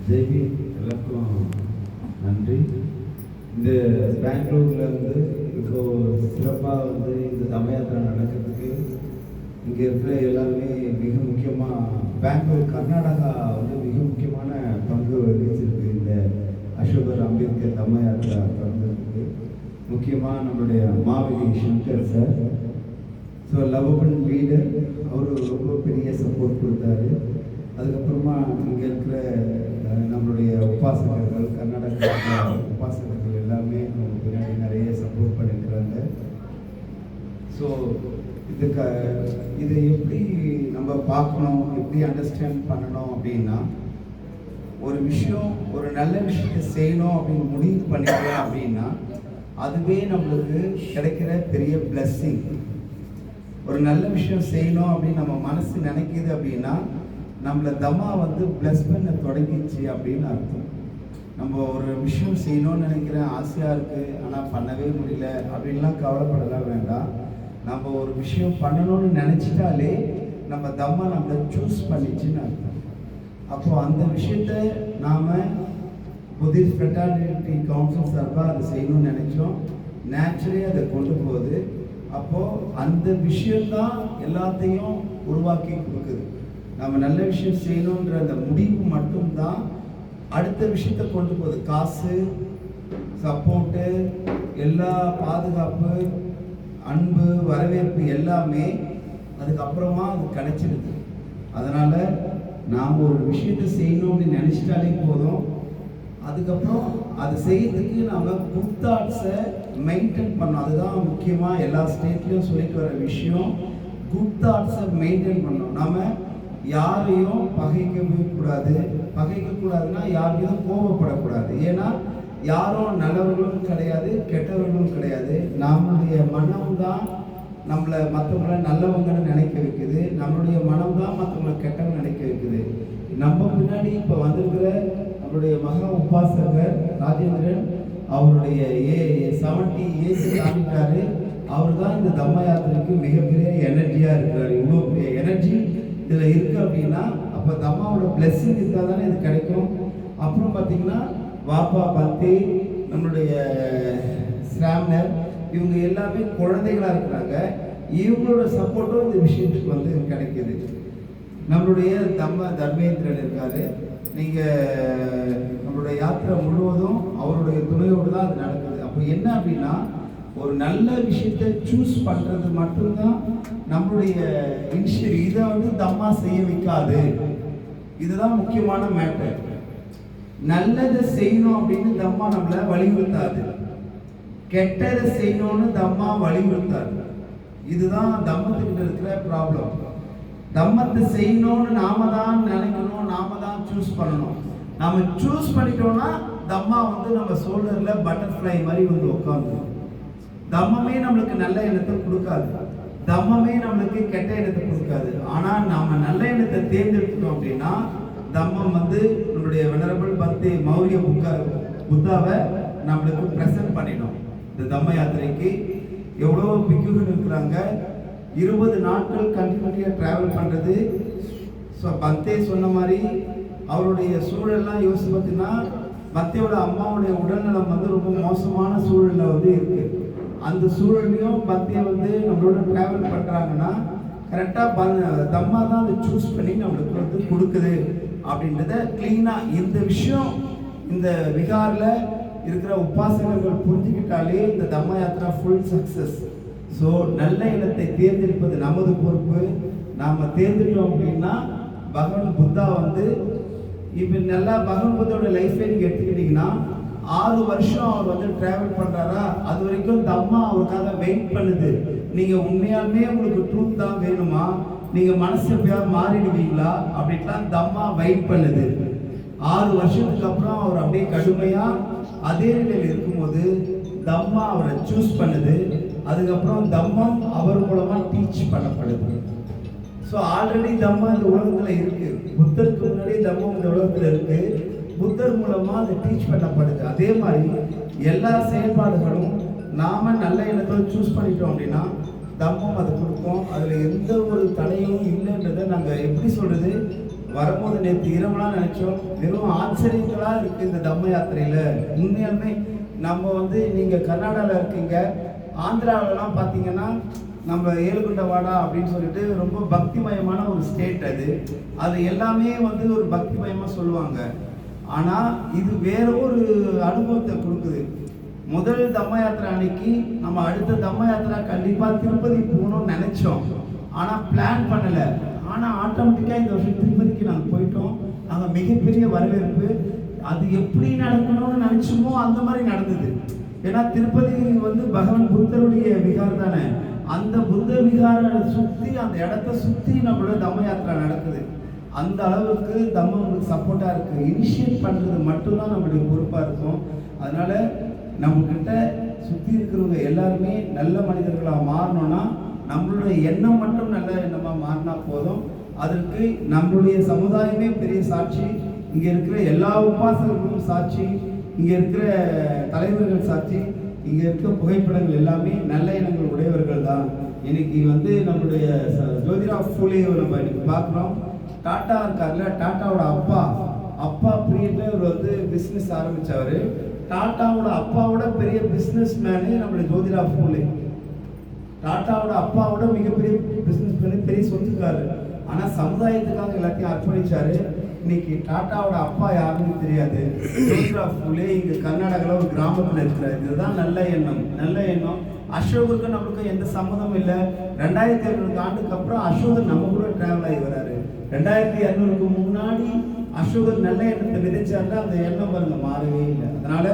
ஜெய்பி எல்லாருக்கும் நன்றி. இந்த பெங்களூரில் வந்து இப்போ சிறப்பாக வந்து இந்த தமயாத்திரை நடக்கிறதுக்கு இங்கே இருக்கிற எல்லாருமே மிக முக்கியமாக பெங்களூர் கர்நாடகா வந்து மிக முக்கியமான பங்கு வகிச்சிருக்கு. இந்த அசோகர் அம்பேத்கர் தமயாத்திரை தொடர்ந்ததுக்கு முக்கியமாக நம்மளுடைய மாவீரி Shankar sir, so lovable leader, அவர் ரொம்ப பெரிய சப்போர்ட் கொடுத்தாரு. அதுக்கப்புறமா இங்கே இருக்கிற நம்மளுடைய உபாசகர்கள், கர்நாடகா உபாசகர்கள் எல்லாமே நம்ம பின்னாடி நிறைய சப்போர்ட் பண்ணியிருக்கிறாங்க. ஸோ இதை எப்படி நம்ம பார்க்கணும், எப்படி அண்டர்ஸ்டாண்ட் பண்ணணும் அப்படின்னா, ஒரு விஷயம், ஒரு நல்ல விஷயத்தை செய்யணும் அப்படின்னு முடிவு பண்ணிக்கலாம் அப்படின்னா அதுவே நம்மளுக்கு கிடைக்கிற பெரிய பிளஸ்ஸிங். ஒரு நல்ல விஷயம் செய்யணும் அப்படின்னு நம்ம மனசு நினைக்கிது அப்படின்னா நம்மளை தம்மா வந்து பிளஸ் பண்ண தொடங்கிச்சு அப்படின்னு அர்த்தம். நம்ம ஒரு விஷயம் செய்யணும்னு நினைக்கிறேன், ஆசையாக இருக்குது, ஆனால் பண்ணவே முடியல அப்படின்லாம் கவலைப்படலாம் வேண்டாம். நம்ம ஒரு விஷயம் பண்ணணும்னு நினச்சிட்டாலே நம்ம தம்மா நம்மளை சூஸ் பண்ணிச்சுன்னு அர்த்தம். அப்போது அந்த விஷயத்த நாம் புத்திஸ்ட் ஃப்ரெட்டர்னிட்டி கவுன்சில் சார்பாக அதை செய்யணும்னு நினச்சோம். நேச்சுரலி அதை கொண்டு போகுது. அப்போது அந்த விஷயந்தான் எல்லாத்தையும் உருவாக்கி கொடுக்குது. நம்ம நல்ல விஷயம் செய்யணுன்ற அந்த முடிவு மட்டும்தான் அடுத்த விஷயத்தை கொண்டு போகுது. காசு, சப்போர்ட்டு, எல்லா பாதுகாப்பு, அன்பு, வரவேற்பு எல்லாமே அதுக்கப்புறமா அது கிடைச்சிடுது. அதனால் நாம் ஒரு விஷயத்தை செய்யணும் அப்படின்னு நினச்சிட்டாலே போதும். அதுக்கப்புறம் அது செய்யறதுக்கு நம்ம குட் தாட்ஸை மெயின்டைன் பண்ணணும். அதுதான் முக்கியமாக எல்லா ஸ்டேட்லேயும் சொல்லிட்டு வர விஷயம். குட் தாட்ஸை மெயின்டைன் பண்ணணும். நம்ம யாரையும் பகைக்கவே கூடாது. பகைக்கக்கூடாதுன்னா யார் மீதும் கோபப்படக்கூடாது. ஏன்னா யாரும் நல்லவர்களும் கிடையாது, கெட்டவர்களும் கிடையாது. நம்மளுடைய மனம்தான் நம்மளை மற்றவங்கள நல்லவங்கன்னு நினைக்க வைக்குது. நம்மளுடைய மனம்தான் மற்றவங்களை கெட்டவங்க நினைக்க வைக்குது. நம்ம பின்னாடி இப்போ வந்திருக்கிற நம்மளுடைய மகா உபாசகர் ராஜேந்திரன், அவருடைய 70 ஏஜ் தாண்டிட்டாரு. அவர் தான் இந்த தம்ம யாத்திரைக்கு மிகப்பெரிய எனர்ஜியாக இருக்கிறார். இவ்வளோ பெரிய எனர்ஜி இதில் இருக்குது அப்படின்னா அப்போ தம்மாவோட பிளெஸ்ஸிங் இருந்தால் தானே இது கிடைக்கும். அப்புறம் பார்த்தீங்கன்னா வாப்பா பந்தே, நம்மளுடைய ஸ்ராம்னர், இவங்க எல்லாமே குழந்தைகளாக இருக்கிறாங்க. இவங்களோட சப்போர்ட்டும் இந்த விஷயத்துக்கு வந்து கிடைக்கிது. நம்மளுடைய தர்மேந்திரன் இருக்காரு. நீங்கள் நம்மளுடைய யாத்திரை முழுவதும் அவருடைய துணையோடு தான் அது நடக்குது. அப்போ என்ன அப்படின்னா, ஒரு நல்ல விஷயத்தை சூஸ் பண்ணுறது மட்டும்தான் நம்மளுடைய இனிஷியல். இதை வந்து தம்மா செய்ய வைக்காது. இதுதான் முக்கியமான மேட்டர். நல்லதை செய்யணும் அப்படின்னு தம்மா நம்மளை வலியுறுத்தாது. கெட்டதை செய்யணும்னு தம்மா வலியுறுத்தாது. இதுதான் தம்மத்துக்கிட்ட இருக்கிற ப்ராப்ளம். தம்மத்தை செய்யணும்னு நாம தான் நினைக்கணும், நாம தான் சூஸ் பண்ணணும். நாம சூஸ் பண்ணிட்டோம்னா தம்மா வந்து நம்ம ஷோல்டர்ல பட்டர்ஃப்ளை மாதிரி வந்து உட்காந்து, தம்மமே நம்மளுக்கு நல்ல எண்ணத்தை கொடுக்காது, தம்மமே நம்மளுக்கு கெட்ட எண்ணத்தை கொடுக்காது. ஆனால் நாம நல்ல எண்ணத்தை தேர்ந்தெடுத்துட்டோம் அப்படின்னா தம்மம் வந்து நம்மளுடைய வெனரபிள் பக்தி மௌரிய புத்தாவை நம்மளுக்கு ப்ரெசென்ட் பண்ணிடும். இந்த தம்ம யாத்திரைக்கு எவ்வளோ பிக்குகள் இருக்கிறாங்க. 20 நாட்கள் கண்டினியூட்டியாக ட்ராவல் பண்ணுறது. ஸோ பந்தே சொன்ன மாதிரி அவருடைய சூழல்லாம் யோசிச்சு பார்த்தீங்கன்னா, பந்தேயோட அம்மாவுடைய உடல்நலம் வந்து ரொம்ப மோசமான சூழலில் வந்து இருக்குது. அந்த சூழலையும் பந்தே வந்து நம்மளோட ட்ராவல் பண்ணுறாங்கன்னா கரெக்டாக தம்மா தான் அதை சூஸ் பண்ணி நம்மளுக்கு வந்து கொடுக்குது அப்படின்றத க்ளீனாக இந்த விஷயம் இந்த விகாரில் இருக்கிற உபாசகர்கள் புரிஞ்சுக்கிட்டாலே இந்த தம்ம யாத்திரா ஃபுல் சக்ஸஸ். ஸோ நல்ல எண்ணத்தை தேர்ந்தெடுப்பது நமது பொறுப்பு. நாம் தேர்ந்தெடுத்தோம் அப்படின்னா பகவான் புத்தா வந்து இப்போ நல்லா பகவான் புத்தாவோட லைஃப்பை நீங்கள் எடுத்துக்கிட்டிங்கன்னா 6 வருஷம் அவர் வந்து ட்ராவல் பண்ணுறாரா, அது வரைக்கும் தம்மா அவருக்காக வெயிட் பண்ணுது. நீங்கள் உண்மையாலுமே உங்களுக்கு ட்ரூத் தான் வேணுமா, நீங்கள் மனசு எப்படியாவது மாறிடுவீங்களா அப்படின்லாம் தம்மா வெயிட் பண்ணுது. 6 வருஷத்துக்கு அப்புறம் அவர் அப்படியே கடுமையாக அதே நிலையில் இருக்கும்போது தம்மா அவரை சூஸ் பண்ணுது. அதுக்கப்புறம் தம்மம் அவர் மூலமாக டீச் பண்ணப்படுது. ஸோ ஆல்ரெடி தம்மா இந்த உலகத்தில் இருக்குது. புத்தருக்கு முன்னாடி தம்மம் இந்த உலகத்தில் இருக்குது. புத்தர் மூலமாக அதை டீச் பண்ணப்படுது. அதே மாதிரி எல்லா செயல்பாடுகளும் நாம் நல்ல எண்ணத்தோடு சூஸ் பண்ணிட்டோம் அப்படின்னா தம்மம் அதை கொடுக்கும். அதில் எந்த ஒரு தடையும் இல்லைன்றதை நாங்கள் எப்படி சொல்கிறது, வரும்போது நேற்று இரவுலாம் நினைச்சோம், வெறும் ஆச்சரியங்களா இருக்கு இந்த தம்ம யாத்திரையில. உண்மையாலுமே நம்ம வந்து நீங்க கர்நாடகாவில் இருக்கீங்க, ஆந்திராவிலலாம் பார்த்தீங்கன்னா நம்ம ஏழுகுண்டவாடா அப்படின்னு சொல்லிட்டு ரொம்ப பக்திமயமான ஒரு ஸ்டேட் அது. அது எல்லாமே வந்து ஒரு பக்திமயமாக சொல்லுவாங்க. ஆனால் இது வேற ஒரு அனுபவத்தை கொடுக்குது. முதல் தம்ம யாத்திரை அன்னைக்கு நம்ம அடுத்த தம்ம யாத்திரா கண்டிப்பாக திருப்பதி போகணும்னு நினைச்சோம், ஆனால் பிளான் பண்ணலை. ஆனால் ஆட்டோமேட்டிக்காக இந்த வருஷம் திருப்பதிக்கு நாங்கள் போயிட்டோம். நாங்கள் மிகப்பெரிய வரவேற்பு. அது எப்படி நடக்கணும்னு நினைச்சோமோ அந்த மாதிரி நடந்தது. ஏன்னா திருப்பதி வந்து பகவான் புத்தருடைய விகார் தானே. அந்த புத்த விகார சுற்றி அந்த இடத்த சுற்றி நம்மளோட தம்ம யாத்திரா நடக்குது. அந்த அளவுக்கு தம்மம் உங்களுக்கு சப்போர்ட்டாக இருக்குது. இனிஷியேட் பண்ணுறது மட்டும்தான் நம்மளுடைய பொறுப்பாக இருக்கும். அதனால் நம்மக்கிட்ட சுற்றி இருக்கிறவங்க எல்லாருமே நல்ல மனிதர்களாக மாறணும்னா நம்மளுடைய எண்ணம் மட்டும் நல்ல எண்ணமாக மாறினா போதும். அதற்கு நம்மளுடைய சமுதாயமே பெரிய சாட்சி, இங்கே இருக்கிற எல்லா உபாசகர்களும் சாட்சி, இங்கே இருக்கிற தலைவர்கள் சாட்சி, இங்கே இருக்க புகைப்படங்கள் எல்லாமே நல்ல எண்ணங்கள் உடையவர்கள் தான். இன்னைக்கு வந்து நம்மளுடைய ஜோதிராவ் ஃபூலே நம்ம இன்னைக்கு பார்க்குறோம். டாட்டா இருக்கார்ல, டாட்டாவோட அப்பா பீரியட்ல இவர் வந்து பிஸ்னஸ் ஆரம்பித்தவர். டாட்டாவோட அப்பாவோட பெரிய பிஸ்னஸ் மேனு நம்மளுடைய ஜோதிராவ் ஃபூலே. டாட்டாவோட அப்பாவோட மிகப்பெரிய பிஸ்னஸ் மேனு, பெரிய சொத்துக்காரர். ஆனால் சமுதாயத்துக்காக எல்லாத்தையும் அர்ப்பணிச்சாரு. இன்னைக்கு டாட்டாவோட அப்பா யாருன்னு தெரியாது. ஜோதிராவ் ஃபூலே இங்கே கர்நாடகாவில் ஒரு கிராமத்தில் இருக்கிறார். இதுதான் நல்ல எண்ணம். நல்ல எண்ணம். அசோகருக்கும் நம்மளுக்கும் எந்த சம்மந்தமும் இல்லை. 2500 ஆண்டுக்கு அப்புறம் அசோகர் நம்ம கூட டிராவல் ஆகி வராரு. 2200க்கு முன்னாடி அசோகர் நல்ல எண்ணத்தை விதைச்சாருன்னா அந்த எண்ணம் பாருங்க மாறவே இல்லை. அதனால